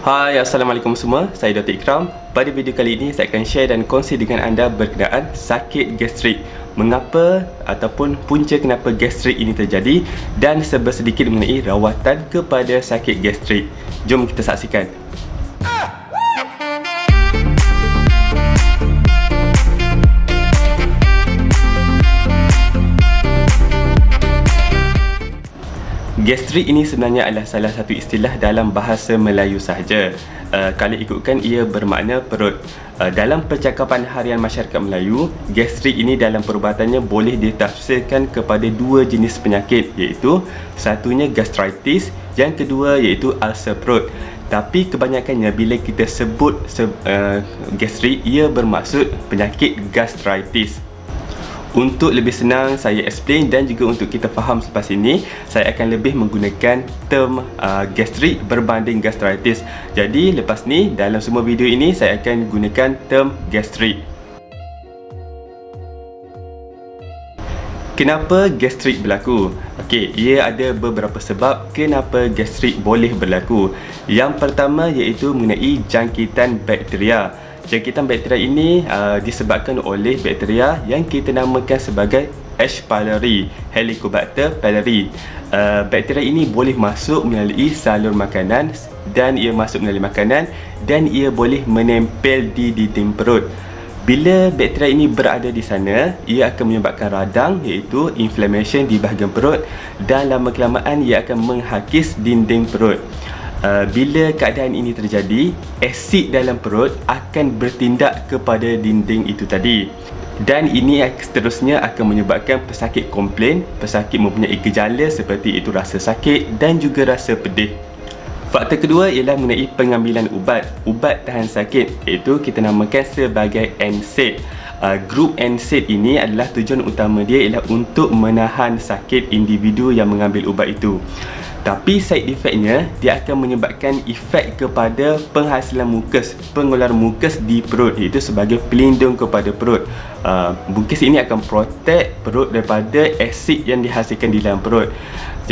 Hai, Assalamualaikum semua. Saya Dr. Ikram. Pada video kali ini saya akan share dan kongsi dengan anda berkenaan sakit gastrik. Mengapa ataupun punca kenapa gastrik ini terjadi dan sedikit mengenai rawatan kepada sakit gastrik. Jom kita saksikan. Gastrik ini sebenarnya adalah salah satu istilah dalam bahasa Melayu sahaja. Kalau ikutkan ia bermakna perut. Dalam percakapan harian masyarakat Melayu, gastrik ini dalam perubatan boleh ditafsirkan kepada dua jenis penyakit, iaitu satunya gastritis, yang kedua iaitu ulcer perut. Tapi kebanyakannya bila kita sebut gastrik, ia bermaksud penyakit gastritis. Untuk lebih senang saya explain dan juga untuk kita faham selepas ini, saya akan lebih menggunakan term gastrik berbanding gastritis. Jadi lepas ni dalam semua video ini saya akan gunakan term gastrik. Kenapa gastrik berlaku? Okey, ia ada beberapa sebab kenapa gastrik boleh berlaku. Yang pertama iaitu mengenai jangkitan bakteria. Jangkitan bakteria ini disebabkan oleh bakteria yang kita namakan sebagai H. pylori, Helicobacter pylori. Bakteria ini boleh masuk melalui salur makanan dan ia masuk melalui makanan dan ia boleh menempel di dinding perut. Bila bakteria ini berada di sana, ia akan menyebabkan radang iaitu inflammation di bahagian perut dan lama-kelamaan ia akan menghakis dinding perut. Bila keadaan ini terjadi, asid dalam perut akan bertindak kepada dinding itu tadi. Dan ini seterusnya akan menyebabkan pesakit komplain, pesakit mempunyai gejala seperti itu rasa sakit dan juga rasa pedih. Faktor kedua ialah mengenai pengambilan ubat tahan sakit, iaitu kita namakan sebagai NSAID. Grup NSAID ini adalah tujuan utama dia ialah untuk menahan sakit individu yang mengambil ubat itu. Tapi side effectnya dia akan menyebabkan efek kepada penghasilan mukus, pengeluaran mukus di perut, iaitu sebagai pelindung kepada perut. Mukus ini akan protect perut daripada asid yang dihasilkan di dalam perut.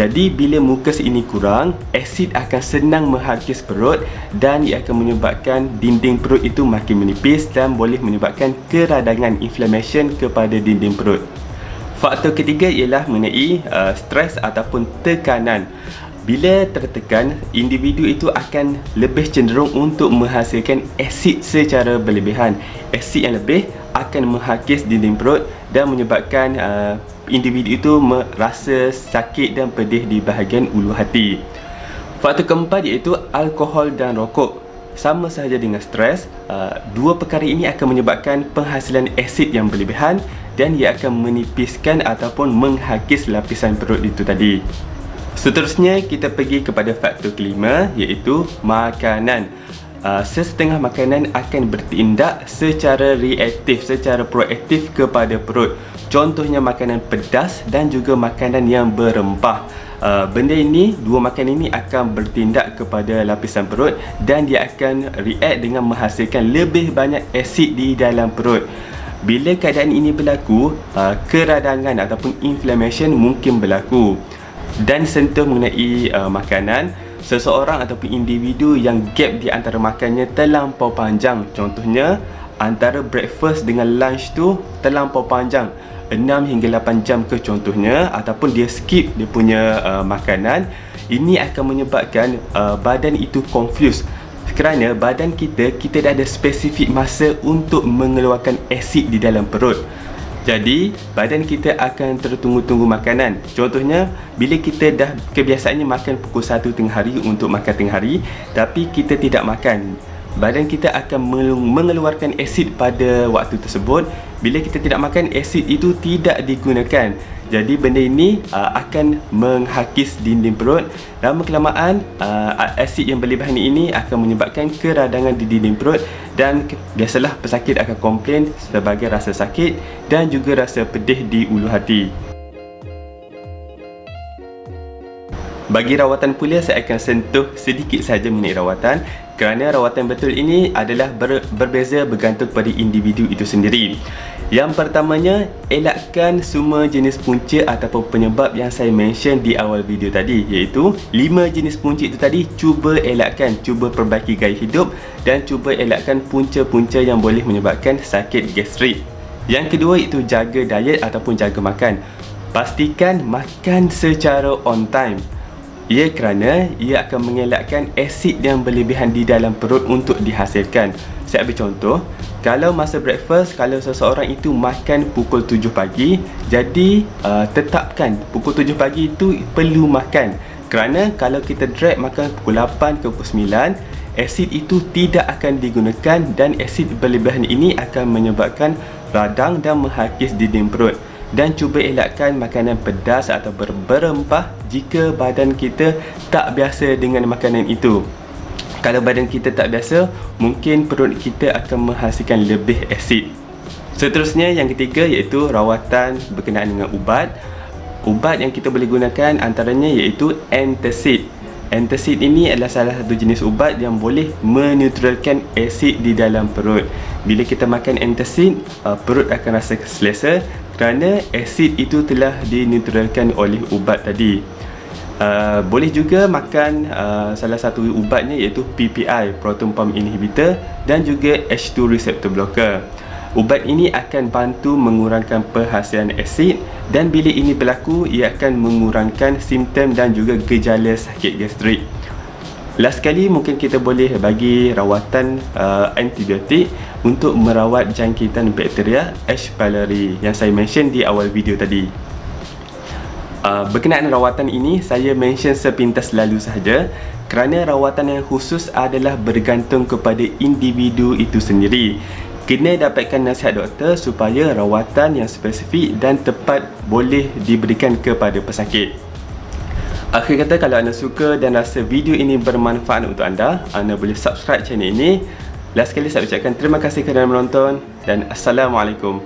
Jadi bila mukus ini kurang, asid akan senang menghakis perut dan ia akan menyebabkan dinding perut itu makin menipis dan boleh menyebabkan keradangan inflammation kepada dinding perut. Faktor ketiga ialah mengenai stres ataupun tekanan. Bila tertekan, individu itu akan lebih cenderung untuk menghasilkan asid secara berlebihan. Asid yang lebih akan menghakis dinding perut dan menyebabkan individu itu merasa sakit dan pedih di bahagian ulu hati. Faktor keempat iaitu alkohol dan rokok. Sama sahaja dengan stres, dua perkara ini akan menyebabkan penghasilan asid yang berlebihan dan ia akan menipiskan ataupun menghakis lapisan perut itu tadi. Seterusnya kita pergi kepada faktor kelima iaitu makanan. Sesetengah makanan akan bertindak secara reaktif, secara proaktif kepada perut. Contohnya makanan pedas dan juga makanan yang berempah. Benda ini, dua makanan ini akan bertindak kepada lapisan perut dan dia akan react dengan menghasilkan lebih banyak asid di dalam perut. Bila keadaan ini berlaku, keradangan ataupun inflammation mungkin berlaku. Dan sentuh mengenai makanan, seseorang ataupun individu yang gap di antara makannya terlampau panjang, contohnya antara breakfast dengan lunch tu terlampau panjang, 6 hingga 8 jam ke contohnya, ataupun dia skip dia punya makanan, ini akan menyebabkan badan itu confused. Kerana badan kita dah ada spesifik masa untuk mengeluarkan asid di dalam perut. Jadi badan kita akan tertunggu-tunggu makanan. Contohnya bila kita dah kebiasaannya makan pukul 1 tengah hari untuk makan tengah hari, tapi kita tidak makan, badan kita akan mengeluarkan asid pada waktu tersebut. Bila kita tidak makan, asid itu tidak digunakan. Jadi benda ini akan menghakis dinding perut. Lama-kelamaan asid yang berlebihan ini akan menyebabkan keradangan di dinding perut dan biasalah pesakit akan komplain sebagai rasa sakit dan juga rasa pedih di ulu hati. Bagi rawatan pula, saya akan sentuh sedikit sahaja mengenai rawatan, kerana rawatan betul ini adalah berbeza bergantung pada individu itu sendiri. Yang pertamanya, elakkan semua jenis punca ataupun penyebab yang saya mention di awal video tadi, iaitu 5 jenis punca itu tadi. Cuba elakkan, cuba perbaiki gaya hidup dan cuba elakkan punca-punca yang boleh menyebabkan sakit gastrik. Yang kedua, iaitu jaga diet ataupun jaga makan. Pastikan makan secara on time. Ia kerana ia akan mengelakkan asid yang berlebihan di dalam perut untuk dihasilkan. Saya ambil contoh, kalau masa breakfast, kalau seseorang itu makan pukul 7 pagi, jadi tetapkan pukul 7 pagi itu perlu makan. Kerana kalau kita drag makan pukul 8 ke pukul 9, asid itu tidak akan digunakan dan asid berlebihan ini akan menyebabkan radang dan menghakis dinding perut. Dan cuba elakkan makanan pedas atau berempah jika badan kita tak biasa dengan makanan itu. Kalau badan kita tak biasa, mungkin perut kita akan menghasilkan lebih asid. Seterusnya, yang ketiga iaitu rawatan berkenaan dengan ubat. Ubat yang kita boleh gunakan antaranya iaitu antacid. Antacid ini adalah salah satu jenis ubat yang boleh menetralkan asid di dalam perut. Bila kita makan antacid, perut akan rasa selesa kerana asid itu telah dinetralkan oleh ubat tadi. Boleh juga makan salah satu ubatnya iaitu PPI, proton pump inhibitor, dan juga H2 receptor blocker. Ubat ini akan bantu mengurangkan penghasilan asid dan bila ini berlaku, ia akan mengurangkan simptom dan juga gejala sakit gastrik. Last sekali, mungkin kita boleh bagi rawatan antibiotik untuk merawat jangkitan bakteria H. pylori yang saya mention di awal video tadi. Berkenaan rawatan ini, saya mention sepintas lalu sahaja kerana rawatan yang khusus adalah bergantung kepada individu itu sendiri. Kena dapatkan nasihat doktor supaya rawatan yang spesifik dan tepat boleh diberikan kepada pesakit. Akhir kata, kalau anda suka dan rasa video ini bermanfaat untuk anda boleh subscribe channel ini. Last sekali saya ucapkan terima kasih kerana menonton dan Assalamualaikum.